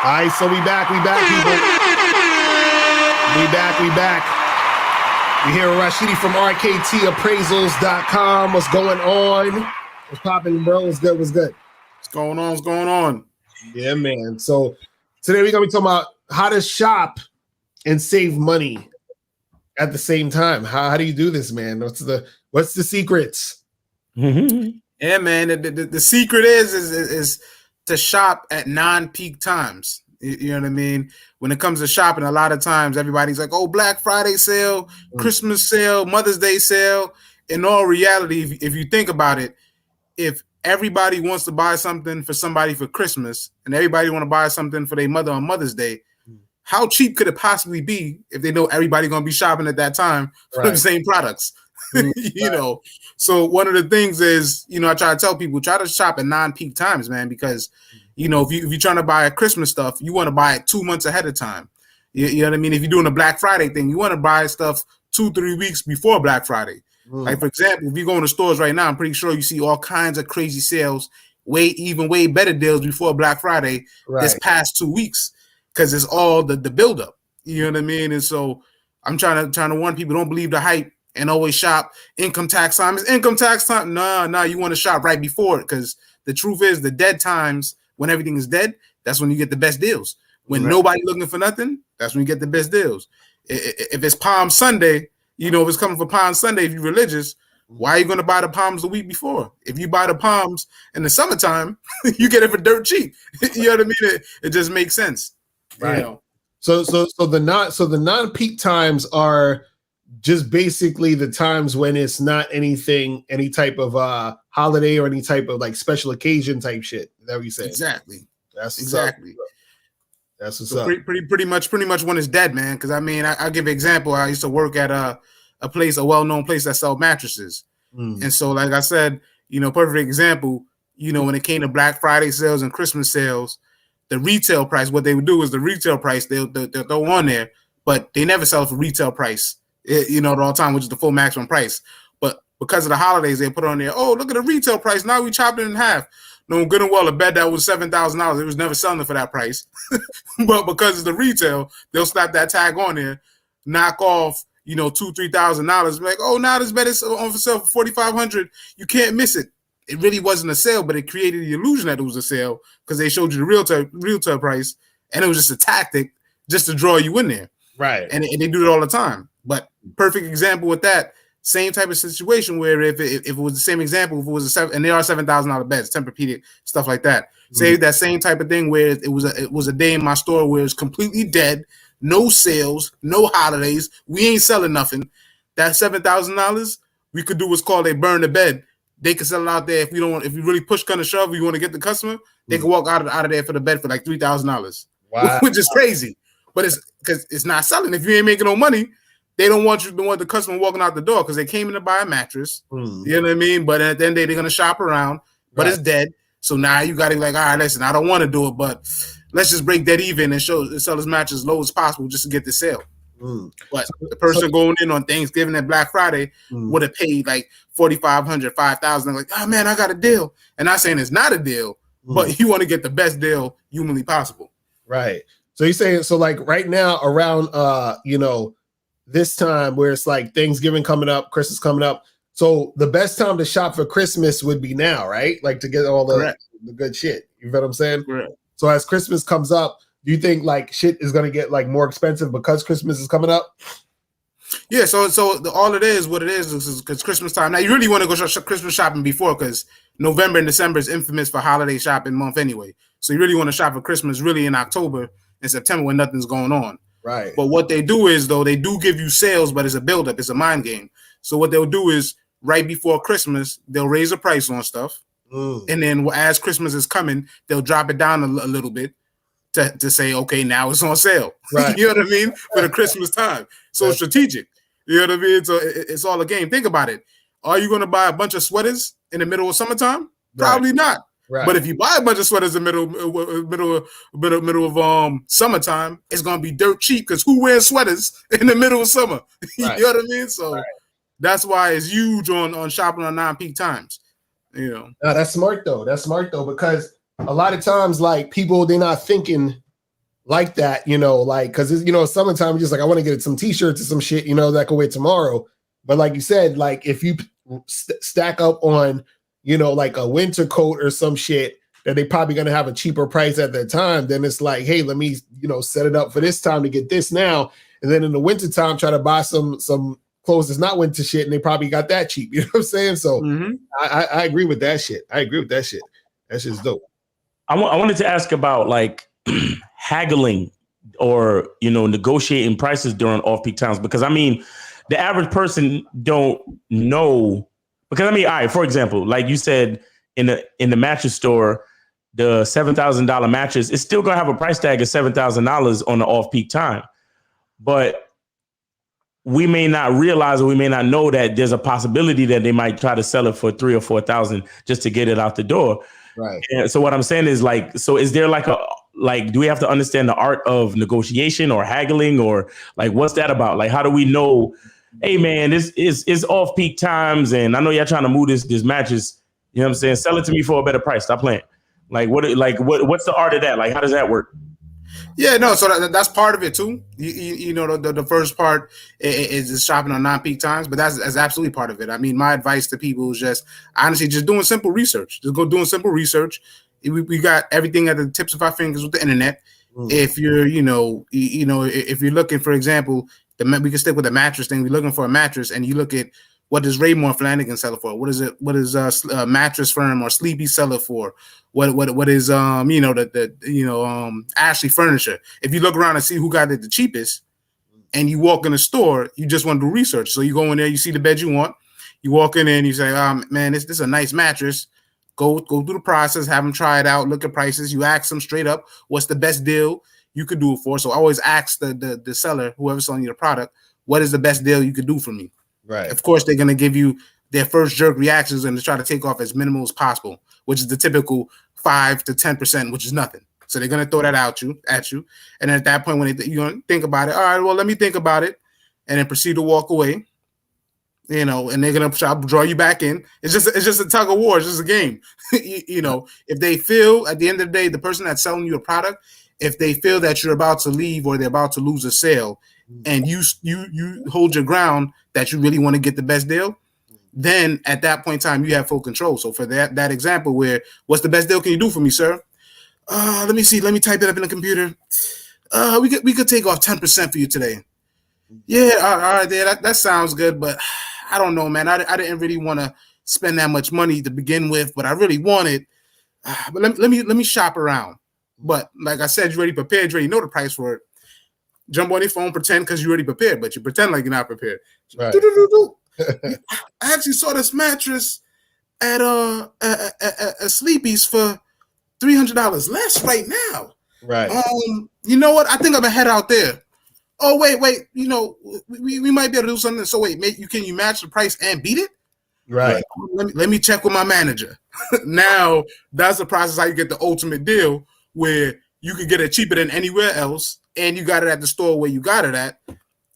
All right, so we back, people. We back. We here with Rashidi from RKTappraisals.com. What's going on? What's popping, bro? What's good? What's going on? Yeah, man. So today we're gonna be talking about how to shop and save money at the same time. How do you do this, man? What's the secrets? Yeah, man. The secret is to shop at non-peak times. You know what I mean? When it comes to shopping, a lot of times everybody's like, "Oh, Black Friday sale, Christmas sale, Mother's Day sale." In all reality, if you think about it, if everybody wants to buy something for somebody for Christmas and everybody want to buy something for their mother on Mother's Day, how cheap could it possibly be if they know everybody going to be shopping at that time for the same products? You know, so one of the things is, I try to tell people, try to shop at non-peak times, man, because, if you're trying to buy Christmas stuff, you want to buy it 2 months ahead of time. You know what I mean? If you're doing a Black Friday thing, you want to buy stuff 2-3 weeks before Black Friday. Like, for example, if you go in the stores right now, I'm pretty sure you see all kinds of crazy sales, way better deals before Black Friday this past 2 weeks, because it's all the buildup. You know what I mean? And so I'm trying to warn people, don't believe the hype and always shop income tax time. It's income tax time. No, you want to shop right before it, because the truth is the dead times, when everything is dead, that's when you get the best deals. When nobody looking for nothing, that's when you get the best deals. If it's Palm Sunday, if it's coming for Palm Sunday, if you're religious, why are you going to buy the palms the week before? If you buy the palms in the summertime, you get it for dirt cheap. You know what I mean? It just makes sense. Right. So the non-peak times are just basically the times when it's not any type of holiday or any type of like special occasion type shit. Is that what you say? Exactly. That's exactly. That's what's so up. Pretty much when it's dead, man. Because I mean, I'll give an example. I used to work at a well-known place that sell mattresses, and so like I said, perfect example. When it came to Black Friday sales and Christmas sales, the retail price, what they would do is the retail price they'll throw on there, but they never sell it for retail price. At all time, which is the full maximum price. But because of the holidays, they put on there, oh, look at the retail price. Now we chopped it in half. No, good and well, a bed that was $7,000, it was never selling it for that price. But because it's the retail, they'll slap that tag on there, knock off, $2,000-$3,000. Like, oh, now this bed is on for sale for $4,500. You can't miss it. It really wasn't a sale, but it created the illusion that it was a sale because they showed you the retail price, and it was just a tactic just to draw you in there. Right. And they do it all the time. But perfect example with that, same type of situation where if it was the same example, if it was and they are $7,000 beds, Tempur-Pedic, stuff like that. Say that same type of thing where it was a day in my store where it's completely dead, no sales, no holidays, we ain't selling nothing. That $7,000, we could do what's called a burn the bed. They could sell it out there if you really push kind of shove, you want to get the customer, they can walk out of there for the bed for like $3,000. Wow. Which is crazy. But it's because it's not selling. If you ain't making no money, they don't want the customer walking out the door because they came in to buy a mattress. You know what I mean? But at the end of the day, they're going to shop around, but it's dead. So now you got to be like, all right, listen, I don't want to do it, but let's just break that even and sell this mattress as low as possible just to get the sale. But the person going in on Thanksgiving and Black Friday would have paid like $4,500, $5,000. Like, oh man, I got a deal. And not saying it's not a deal, but you want to get the best deal humanly possible. Right. So you're saying, so like right now around, this time where it's like Thanksgiving coming up, Christmas coming up. So the best time to shop for Christmas would be now, right? Like to get all the good shit. You know what I'm saying? Correct. So as Christmas comes up, do you think like shit is going to get like more expensive because Christmas is coming up? Yeah. So all it is, what it is because Christmas time. Now you really want to go Christmas shopping before, because November and December is infamous for holiday shopping month anyway. So you really want to shop for Christmas really in October and September when nothing's going on. Right. But what they do is, though, they do give you sales, but it's a buildup. It's a mind game. So what they'll do is right before Christmas, they'll raise the price on stuff. And then as Christmas is coming, they'll drop it down a little bit to say, okay, now it's on sale. Right. You know what I mean? For the Christmas time. So it's strategic. You know what I mean? So it's all a game. Think about it. Are you going to buy a bunch of sweaters in the middle of summertime? Probably not. Right. But if you buy a bunch of sweaters in the middle of summertime, it's gonna be dirt cheap because who wears sweaters in the middle of summer? You know what I mean? So that's why it's huge on shopping on non-peak times. No, that's smart though. That's smart though, because a lot of times like people, they're not thinking like that, you know, like, because, you know, summertime, just like, I want to get some t-shirts or some shit, you know, that can wait tomorrow. But like you said, like, if you stack up on, you know, like a winter coat or some shit that they probably going to have a cheaper price at that time, then it's like, hey, let me, you know, set it up for this time to get this now. And then in the winter time, try to buy some clothes that's not winter shit, and they probably got that cheap. You know what I'm saying? So I agree with that shit. I agree with that shit. That shit's dope. I wanted to ask about like haggling or, you know, negotiating prices during off-peak times, because I mean, the average person don't know, because I mean, all right, for example, like you said, in the mattress store, the $7,000 mattress is still gonna have a price tag of $7,000 on the off-peak time, but we may not realize, or we may not know that there's a possibility that they might try to sell it for $3,000 or $4,000 just to get it out the door. Right. And so what I'm saying is, like, so is there like do we have to understand the art of negotiation or haggling, or like, what's that about? Like, how do we know, hey man, this is off peak times, and I know y'all trying to move this mattress, you know what I'm saying? Sell it to me for a better price. Stop playing. What's the art of that? Like, how does that work? Yeah, no, so that's part of it too. You know, the first part is shopping on non-peak times, but that's absolutely part of it. I mean, my advice to people is just honestly just doing simple research. Just go doing simple research. We got everything at the tips of our fingers with the internet. If you're, if you're looking, for example, we can stick with the mattress thing. We're looking for a mattress, and you look at what does Raymore Flanagan sell it for? What is it? What is a mattress firm or Sleepy sell it for? What is Ashley Furniture? If you look around and see who got it the cheapest, and you walk in the store, you just want to do research. So you go in there, you see the bed you want, you walk in there and you say, man, this is a nice mattress. Go through the process, have them try it out, look at prices. You ask them straight up, what's the best deal you could do it for? So I always ask the seller, whoever's selling you the product, what is the best deal you could do for me? Right. Of course, they're going to give you their first jerk reactions and to try to take off as minimal as possible, which is the typical 5 to 10%, which is nothing. So they're going to throw that at you. And then at that point, when you're going to think about it, all right, well, let me think about it, and then proceed to walk away. You know, and they're going to draw you back in. It's just a tug of war. It's just a game. If they feel at the end of the day, the person that's selling you a product, if they feel that you're about to leave or they're about to lose a sale, and you hold your ground that you really want to get the best deal, then at that point in time, you have full control. So for that example where, what's the best deal can you do for me, sir? Let me see. Let me type it up in the computer. We could take off 10% for you today. Yeah, all right, there. That sounds good, but I don't know, man. I didn't really want to spend that much money to begin with, but I really wanted. But let me shop around. But like I said, you already prepared. You already know the price for it. Jump on your phone, pretend because you already prepared, but you pretend like you're not prepared. Right. I actually saw this mattress at a Sleepy's for $300 less right now. Right. You know what? I think I'm gonna head out there. Oh wait. You know, we might be able to do something. So wait, can you match the price and beat it? Right. Let me check with my manager. Now that's the process how you get the ultimate deal where you could get it cheaper than anywhere else, and you got it at the store where you got it at,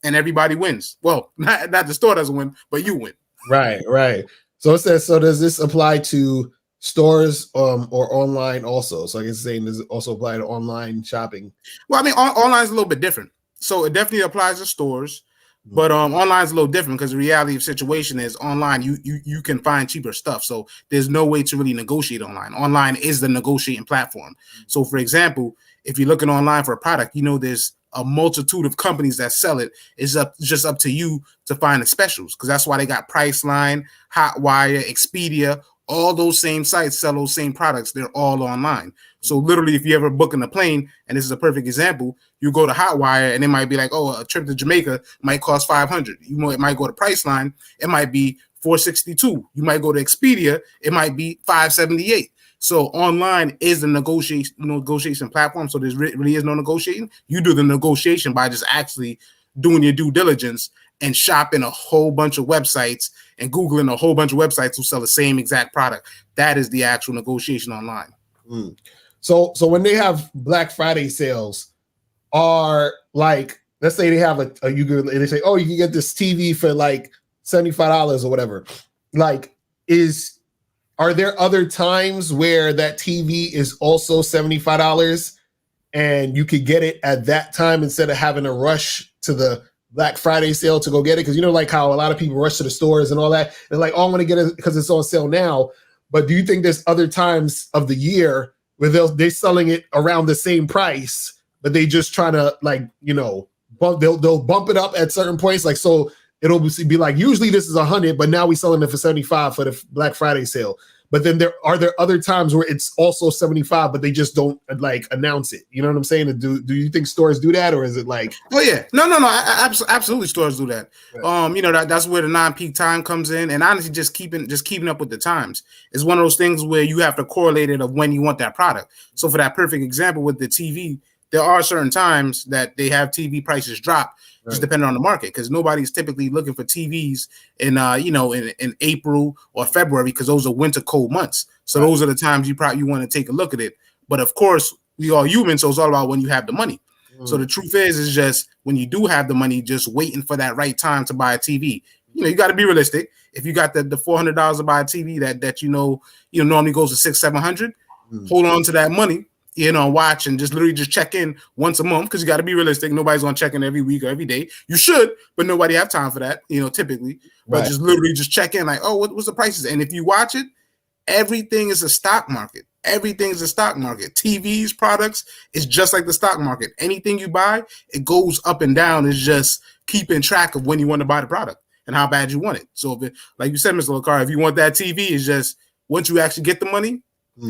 and everybody wins. Well, not the store doesn't win, but you win. Right. So it says, so does this apply to stores or online also? So I guess saying, does it also apply to online shopping? Well, I mean, online is a little bit different. So it definitely applies to stores, but online is a little different because the reality of the situation is online, you can find cheaper stuff. So there's no way to really negotiate online. Online is the negotiating platform. So for example, if you're looking online for a product, there's a multitude of companies that sell it. It's just up to you to find the specials, because that's why they got Priceline, Hotwire, Expedia. All those same sites sell those same products. They're all online. So literally, if you ever book in a plane, and this is a perfect example, you go to Hotwire and it might be like, oh, a trip to Jamaica might cost $500. It might go to Priceline, it might be $462. You might go to Expedia, it might be $578. So online is the negotiation platform. So there really is no negotiating. You do the negotiation by just actually doing your due diligence and shopping a whole bunch of websites and Googling a whole bunch of websites who sell the same exact product. That is the actual negotiation online. So when they have Black Friday sales, are like, let's say they have they say, oh, you can get this TV for like $75 or whatever. Like, are there other times where that TV is also $75 and you could get it at that time instead of having to rush to the Black Friday sale to go get it. Because you know, like how a lot of people rush to the stores and all that. They're like, oh, I'm going to get it because it's on sale now. But do you think there's other times of the year where they're selling it around the same price, but they just try to, like, you know, they'll bump it up at certain points? Like, so it'll be like, usually this is 100, but now we're selling it for 75 for the Black Friday sale. But then there are other times where it's also 75, but they just don't like announce it. You know what I'm saying? Do you think stores do that, or is it like? Oh yeah, no. Absolutely, stores do that. Right. You know, that's where the non-peak time comes in, and honestly, just keeping up with the times is one of those things where you have to correlate it of when you want that product. So for that perfect example with the TV, there are certain times that they have TV prices drop. Just depending on the market, because nobody's typically looking for TVs in in April or February, because those are winter cold months. So those are the times you want to take a look at it. But of course, we are human, so it's all about when you have the money. So the truth is just when you do have the money, just waiting for that right time to buy a TV. You know, you got to be realistic. If you got the $400 to buy a TV that normally goes to $600-700, hold on to that money. You know, watch and just literally just check in once a month, because you got to be realistic. Nobody's gonna check in every week or every day. You should, but nobody have time for that. You know, typically, but just literally just check in, like, oh, what's the prices? And if you watch it, everything is a stock market. Everything is a stock market. TVs, products, is just like the stock market. Anything you buy, it goes up and down. It's just keeping track of when you want to buy the product and how bad you want it. So, if it, like you said, Mr. Lacar, if you want that TV, it's just once you actually get the money,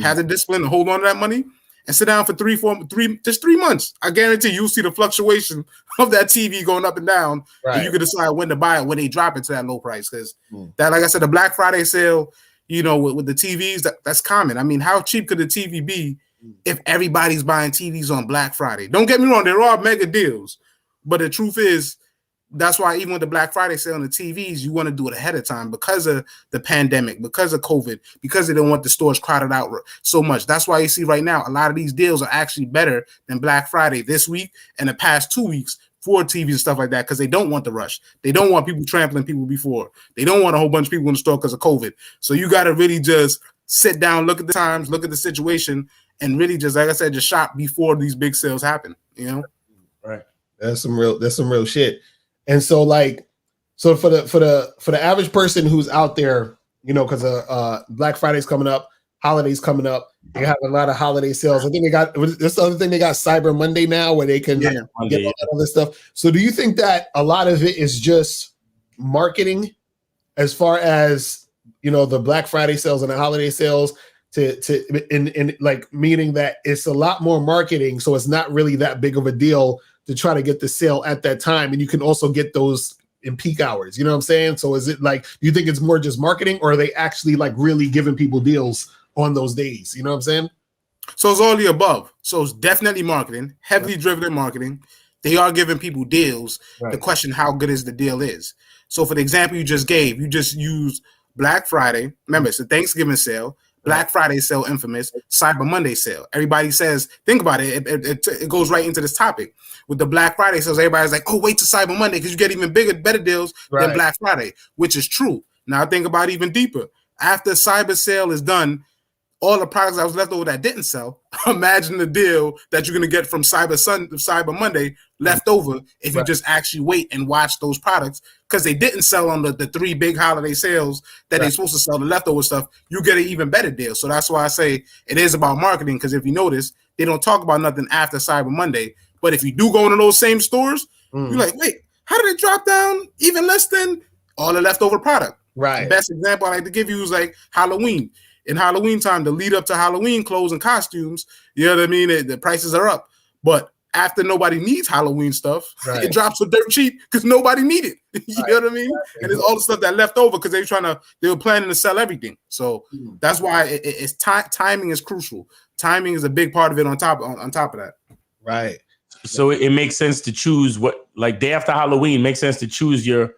have the discipline to hold on to that money. And sit down for 3 months. I guarantee you'll see the fluctuation of that TV going up and down. And you can decide when to buy it when they drop it to that low price. Because that, like I said, the Black Friday sale, you know, with the TVs, that's common. I mean, how cheap could a TV be if everybody's buying TVs on Black Friday? Don't get me wrong, there are mega deals. But the truth is, that's why even with the Black Friday sale on the TVs, you want to do it ahead of time because of the pandemic, because of COVID, because they don't want the stores crowded out so much. That's why you see right now a lot of these deals are actually better than Black Friday this week and the past 2 weeks for TVs and stuff like that, because they don't want the rush. They don't want people trampling people before. They don't want a whole bunch of people in the store because of COVID. So you got to really just sit down, look at the times, look at the situation, and really just, like I said, just shop before these big sales happen. You know, right? That's some real shit. And so, like, so for the average person who's out there, you know, because Black Friday's coming up, holidays coming up, they have a lot of holiday sales. I think they got this the other thing, they got Cyber Monday now, where they can get all that other stuff. So, do you think that a lot of it is just marketing, as far as, you know, the Black Friday sales and the holiday sales, in like, meaning that it's a lot more marketing, so it's not really that big of a deal to try to get the sale at that time, and you can also get those in peak hours. You know what I'm saying? So is it like, do you think it's more just marketing, or are they actually like really giving people deals on those days? You know what I'm saying? So it's all the above. So it's definitely marketing, heavily driven in marketing. They are giving people deals. The question, how good is the deal is. So for the example you just gave, you just used Black Friday. Remember, it's a Thanksgiving sale. Black Friday sale, infamous. Cyber Monday sale. Everybody says, think about it. It goes right into this topic. With the Black Friday sales, everybody's like, oh, wait to Cyber Monday because you get even bigger, better deals than Black Friday, which is true. Now think about it even deeper. After Cyber sale is done, all the products that was left over that didn't sell, imagine the deal that you're going to get from Cyber Monday left over if you just actually wait and watch those products, because they didn't sell on the 3 big holiday sales that they're supposed to sell, the leftover stuff. You get an even better deal. So that's why I say it is about marketing, because if you notice, they don't talk about nothing after Cyber Monday. But if you do go into those same stores, you're like, wait, how did it drop down even less than all the leftover product? Right. The best example I like to give you is like Halloween. In Halloween time, the lead up to Halloween clothes and costumes, you know what I mean? The prices are up. But after nobody needs Halloween stuff, it drops so dirt cheap because nobody needed it. You know what I mean? And it's all the stuff that left over because they were planning to sell everything. So that's why it's timing is crucial. Timing is a big part of it on top of that. Right. So it makes sense to choose what, like, day after Halloween, makes sense to choose your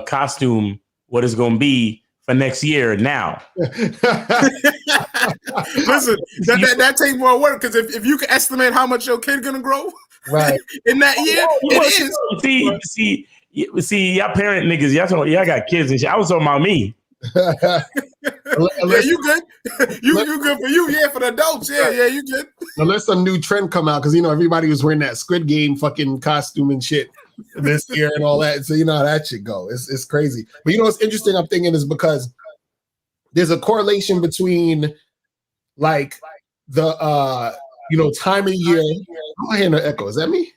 costume, what it's going to be for next year now. Listen, that takes more work, because if you can estimate how much your kid gonna grow in that year, it is. See, y'all parent niggas, y'all got kids and shit. I was talking about me. Yeah, you good. you good for you. Yeah, for the adults. Yeah, yeah, you good. Unless some new trend come out, because everybody was wearing that Squid Game fucking costume and shit this year and all that. So you know how that shit go. It's crazy. But what's interesting, I'm thinking, is because there's a correlation between like the time of year. I'm not hearing an echo. Is that me?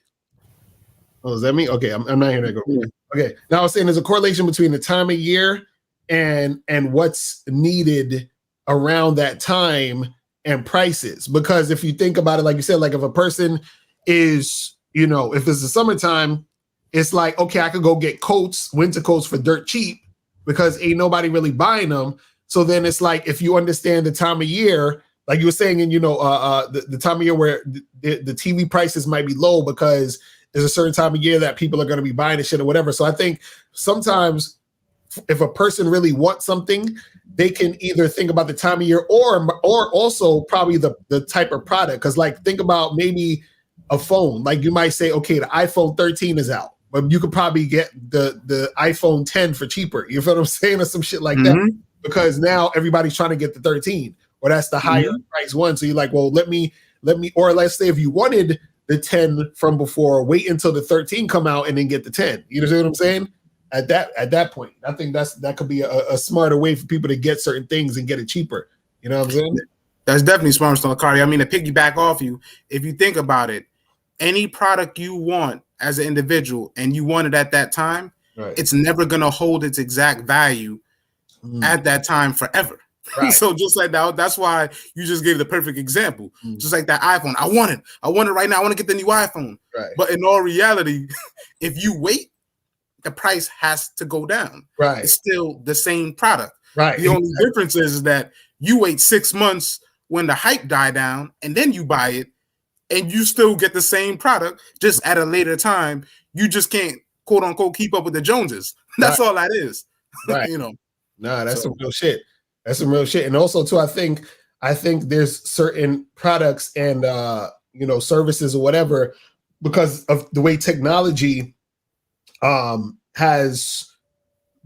Oh, is that me? Okay, I'm not hearing an echo. Okay. Now I was saying there's a correlation between the time of year and what's needed around that time and prices. Because if you think about it, like you said, like if a person is, if it's the summertime, it's like, okay, I could go get coats, winter coats for dirt cheap because ain't nobody really buying them. So then it's like, if you understand the time of year, like you were saying, and the time of year where the TV prices might be low because there's a certain time of year that people are going to be buying the shit or whatever. So I think sometimes if a person really wants something, they can either think about the time of year or also probably the type of product. Because like think about maybe a phone. Like you might say, okay, the iPhone 13 is out, but you could probably get the iPhone 10 for cheaper. You feel what I'm saying? Or some shit like that. Because now everybody's trying to get the 13, or that's the higher price one. So you're like, well, let me, or let's say if you wanted the 10 from before, wait until the 13 come out and then get the 10. You know what I'm saying? At that point, I think that could be a smarter way for people to get certain things and get it cheaper. You know what I'm saying? That's definitely smart, Stone Cardi. I mean, to piggyback off you, if you think about it, any product you want as an individual and you want it at that time, it's never going to hold its exact value at that time forever. Right. So just like that, that's why you just gave the perfect example. Just like that iPhone. I want it right now. I want to get the new iPhone. Right. But in all reality, if you wait, the price has to go down. Right. It's still the same product. Right. The only difference is that you wait 6 months when the hype die down and then you buy it and you still get the same product just at a later time. You just can't, quote unquote, keep up with the Joneses. That's all that is. Right. Nah, that's some real shit. That's some real shit. And also too, I think there's certain products and services or whatever, because of the way technology has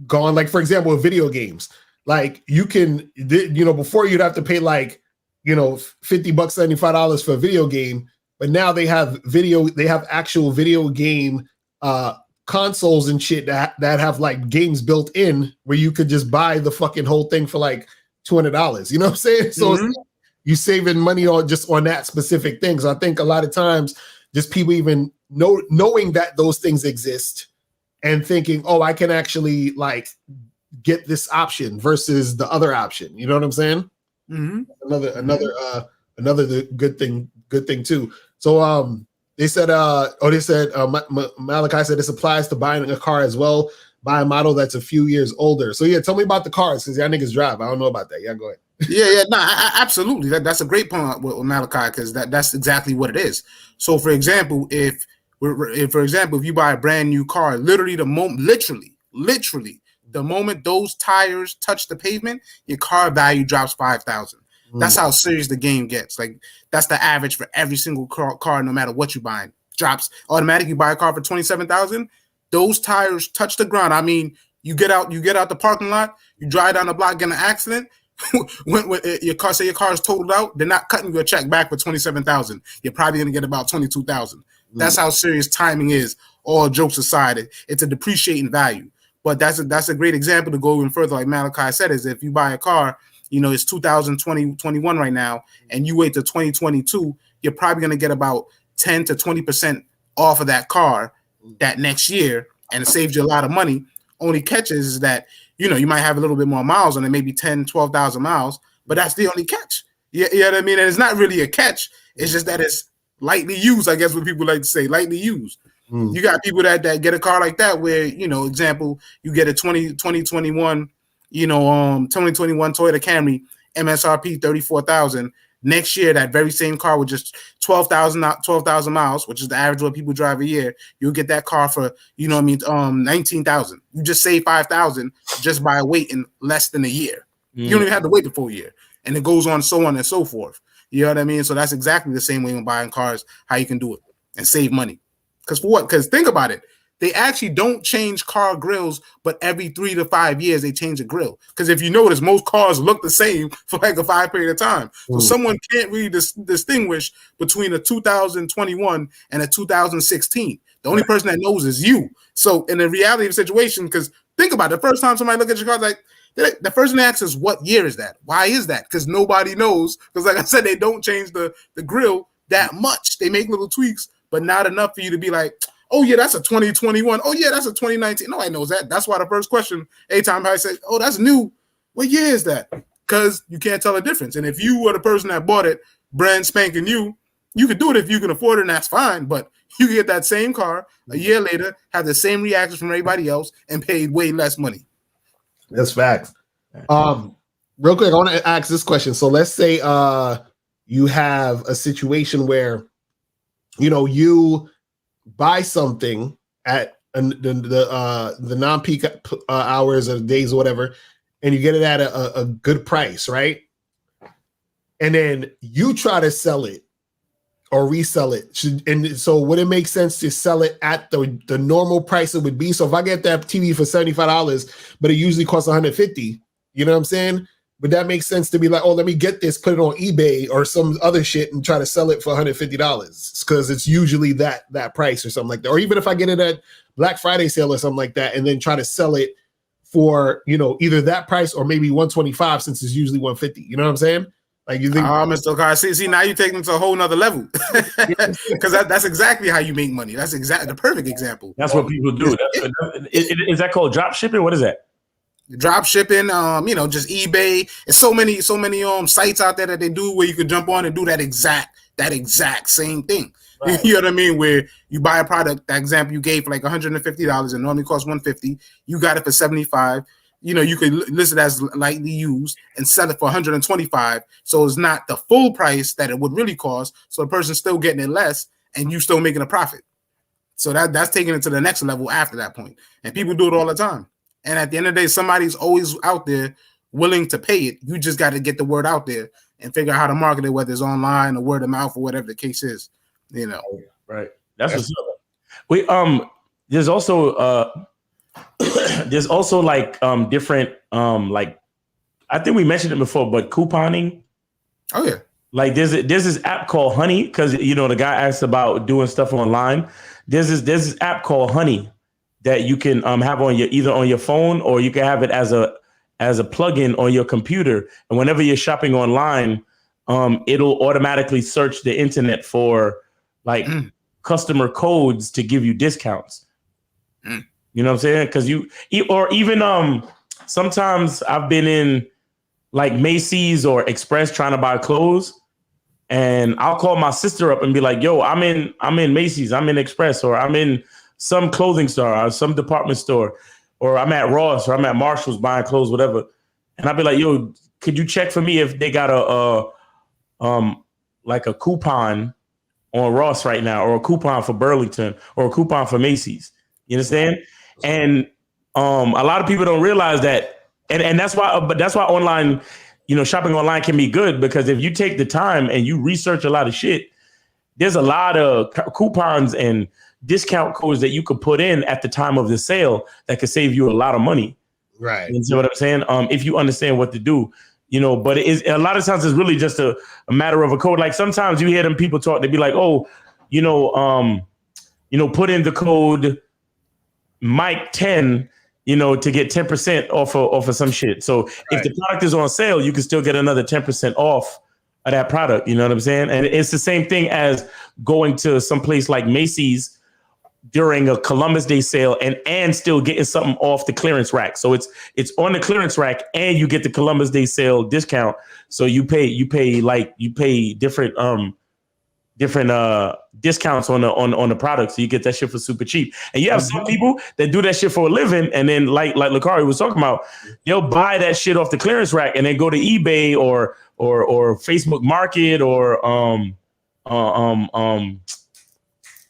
gone. Like for example, with video games, like you can, before you'd have to pay like, $50, $75 for a video game, but now they have actual video game consoles and shit that have like games built in where you could just buy the fucking whole thing for like $200. You know what I'm saying? So you saving money on that specific thing. So I think a lot of times just people even knowing that those things exist and thinking, oh, I can actually like get this option versus the other option. You know what I'm saying? Another good thing too. So they said Malachi said this applies to buying a car as well. Buy a model that's a few years older. So yeah, tell me about the cars because y'all niggas drive. I don't know about that. Yeah, go ahead. Absolutely. That's a great point with Malachi because that's exactly what it is. So for example, if you buy a brand new car, literally the moment those tires touch the pavement, your car value drops $5,000. That's how serious the game gets. Like that's the average for every single car, no matter what you're buying. Drops automatically. You buy a car for $27,000. Those tires touch the ground. I mean, you get out the parking lot, you drive down the block, get in an accident. when your car is totaled out, they're not cutting you a check back for $27,000. You're probably gonna get about $22,000. That's how serious timing is. All jokes aside, it's a depreciating value. But that's a great example to go even further. Like Malachi said, is if you buy a car, it's 2021 right now, and you wait till 2022, you're probably going to get about 10 to 20% off of that car that next year, and it saves you a lot of money. Only catch is that, you might have a little bit more miles on it, maybe 10, 12,000 miles, but that's the only catch. You know what I mean? And it's not really a catch. It's just that it's lightly used, I guess what people like to say, lightly used. You got people that get a car like that where, example, you get a 2021 Toyota Camry, MSRP 34,000. Next year, that very same car with just 12,000 miles, which is the average what people drive a year, you'll get that car for 19,000. You just save 5,000 just by waiting less than a year. You don't even have to wait the full year, and it goes on so on and so forth. You know what I mean? So that's exactly the same way when buying cars, how you can do it and save money. Because for what? Because think about it. they actually don't change car grills, but every 3 to 5 years they change a grill. Because if you notice, most cars look the same for like a 5 period of time. So someone can't really distinguish between a 2021 and a 2016. The only person that knows is you. So in the reality of the situation, because think about it, the first time somebody look at your car, like the first thing they ask is, what year is that? Why is that? Because nobody knows. Because like I said, they don't change the grill that much. They make little tweaks, but not enough for you to be like, oh yeah, that's a 2021. Oh yeah, that's a 2019. Nobody knows that. That's why the first question, anytime I say, oh, that's new, what year is that? Because you can't tell the difference. And if you were the person that bought it, brand spanking new, you could do it if you can afford it, and that's fine. But you can get that same car a year later, have the same reactions from everybody else, and paid way less money. That's facts. Real quick, I want to ask this question. So let's say you have a situation where, you know, you buy something at the non-peak hours or days or whatever, and you get it at a good price, right? And then you try to sell it or resell it. And so would it make sense to sell it at the normal price it would be? So if I get that TV for $75, but it usually costs $150, you know what I'm saying? Would that make sense to be like, oh, let me get this, put it on eBay or some other shit and try to sell it for $150 because it's usually that price or something like that? Or even if I get it at Black Friday sale or something like that and then try to sell it for, you know, either that price or maybe $125 since it's usually $150. You know what I'm saying? Like you think, Mr. Carr, see, now you're taking it to a whole nother level because that's exactly how you make money. That's exactly the perfect example. That's what people do. Is that called drop shipping? What is that? Drop shipping, just eBay. There's so many sites out there that they do where you could jump on and do that exact same thing. Right. You know what I mean? Where you buy a product, that example you gave for like $150 and normally costs $150. You got it for $75. You know, you could list it as lightly used and sell it for $125. So it's not the full price that it would really cost. So the person's still getting it less and you still making a profit. So that's taking it to the next level after that point. And people do it all the time. And at the end of the day, somebody's always out there willing to pay it. You just got to get the word out there and figure out how to market it, whether it's online or word of mouth or whatever the case is. You know, right? That's what's up. We there's also like different like I think we mentioned it before, but couponing. Oh yeah. Like there's this app called Honey, because you know the guy asked about doing stuff online. There's this app called Honey that you can have on either on your phone or you can have it as a plugin on your computer. And whenever you're shopping online, it'll automatically search the internet for like customer codes to give you discounts. You know what I'm saying? Because even sometimes I've been in like Macy's or Express trying to buy clothes, and I'll call my sister up and be like, "Yo, I'm in Macy's, I'm in Express, or I'm in some clothing store or some department store, or I'm at Ross or I'm at Marshall's buying clothes, whatever." And I'll be like, "Yo, could you check for me if they got like a coupon on Ross right now, or a coupon for Burlington, or a coupon for Macy's?" You understand? And a lot of people don't realize that. And that's why online, you know, shopping online can be good, because if you take the time and you research a lot of shit, there's a lot of coupons and discount codes that you could put in at the time of the sale that could save you a lot of money. Right. You see what I'm saying? If you understand what to do, you know, but it is a lot of times it's really just a matter of a code. Like sometimes you hear them people talk, they be like, "Oh, put in the code Mike 10, you know, to get 10% off of some shit." So right. If the product is on sale, you can still get another 10% off of that product. You know what I'm saying? And it's the same thing as going to some place like Macy's during a Columbus Day sale and still getting something off the clearance rack. So it's on the clearance rack and you get the Columbus Day sale discount. So you pay different discounts on the product, so you get that shit for super cheap. And you have some people that do that shit for a living, and then like Lakari was talking about, they'll buy that shit off the clearance rack and then go to eBay or Facebook Market or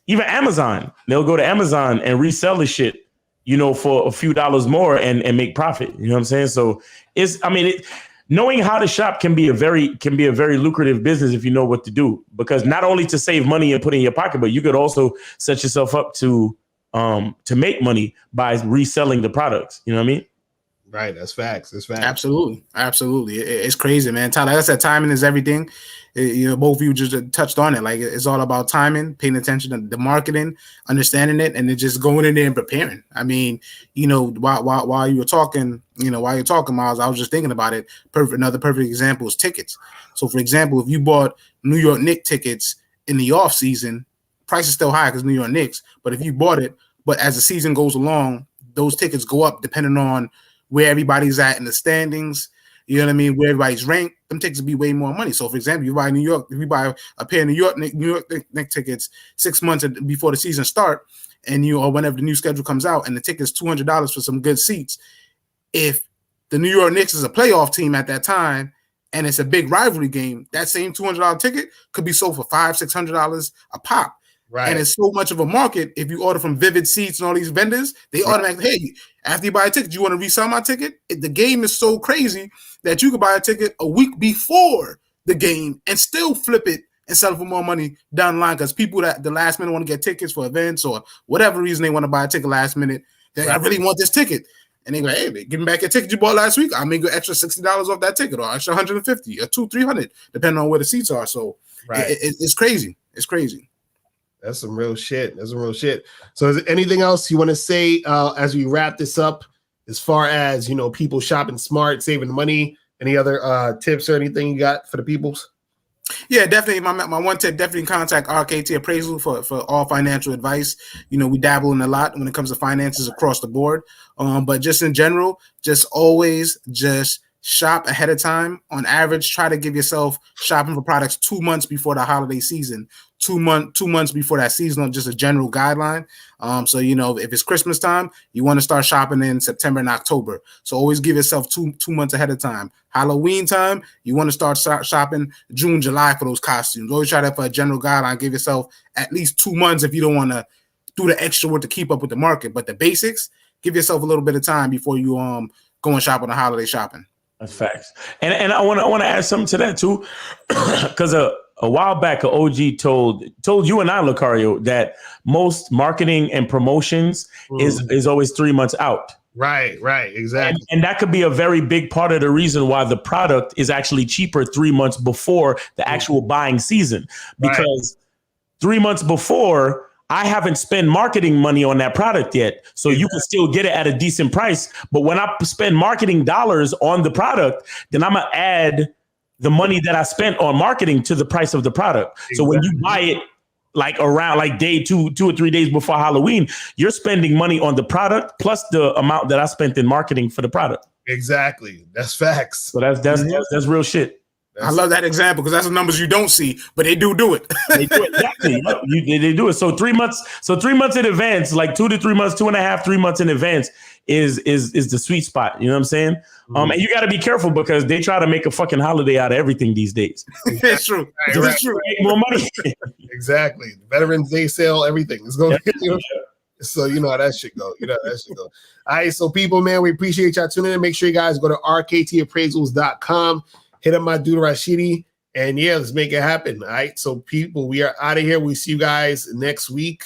even Amazon. They'll go to Amazon and resell the shit, you know, for a few dollars more and make profit. You know what I'm saying? So knowing how to shop can be a very lucrative business if you know what to do, because not only to save money and put in your pocket, but you could also set yourself up to to make money by reselling the products. You know what I mean? Right. That's facts. That's facts. Absolutely. It's crazy, man. Like I said, timing is everything. Both of you just touched on it. Like, it's all about timing, paying attention to the marketing, understanding it, and then just going in there and preparing. I mean, while you were talking, Miles, I was just thinking about it. Another perfect example is tickets. So, for example, if you bought New York Knicks tickets in the off season, price is still high because New York Knicks. But if you bought it, but as the season goes along, those tickets go up depending on where everybody's at in the standings, you know what I mean? Where everybody's ranked, them tickets will be way more money. So, for example, if you buy a pair of New York Knicks tickets 6 months before the season start, or whenever the new schedule comes out, and the ticket's $200 for some good seats, if the New York Knicks is a playoff team at that time and it's a big rivalry game, that same $200 ticket could be sold for $500-$600 a pop. Right. And it's so much of a market. If you order from Vivid Seats and all these vendors, they automatically, hey, after you buy a ticket, you want to resell my ticket? The game is so crazy that you could buy a ticket a week before the game and still flip it and sell it for more money down the line, because people that the last minute want to get tickets for events or whatever reason they want to buy a ticket last minute, they I really want this ticket. And they go, hey, give me back your ticket you bought last week. I'll make you extra $60 off that ticket, or extra $150 or $200-$300, depending on where the seats are. So it's crazy. It's crazy. That's some real shit. So is there anything else you want to say as we wrap this up, as far as, people shopping smart, saving money? Any other tips or anything you got for the peoples? Yeah, definitely. My one tip, definitely contact RKT Appraisal for all financial advice. We dabble in a lot when it comes to finances across the board. But just in general, just always just shop ahead of time. On average, try to give yourself shopping for products 2 months before the holiday season. 2 months before that season, just a general guideline. So if it's Christmas time, you want to start shopping in September and October. So always give yourself two months ahead of time. Halloween time, you want to start shopping June, July for those costumes. Always try that for a general guideline. Give yourself at least 2 months if you don't want to do the extra work to keep up with the market. But the basics, give yourself a little bit of time before you go and shop on the holiday shopping. That's facts. And I want to add something to that too, because a while back, an OG told you and I, Lucario, that most marketing and promotions is always 3 months out. Right, exactly. And that could be a very big part of the reason why the product is actually cheaper 3 months before the actual buying season, because 3 months before, I haven't spent marketing money on that product yet. So you can still get it at a decent price. But when I spend marketing dollars on the product, then I'm going to add the money that I spent on marketing to the price of the product. Exactly. So when you buy it around day 2 or 3 days before Halloween, you're spending money on the product plus the amount that I spent in marketing for the product. Exactly. That's facts. So that's real shit. I love that example because that's the numbers you don't see, but they do it. They do it, exactly. They do it. So 3 months. So 3 months in advance, like 2 to 3 months, 2.5, 3 months in advance is the sweet spot. You know what I'm saying? And you got to be careful because they try to make a fucking holiday out of everything these days. It's true. It's true. Make more money. Exactly. Veterans Day sale, everything. It's going. So you know how that shit go. All right. So people, man, we appreciate y'all tuning in. Make sure you guys go to rktappraisals.com. Hit up my dude Rashidi, and let's make it happen. All right. So people, we are out of here. We see you guys next week.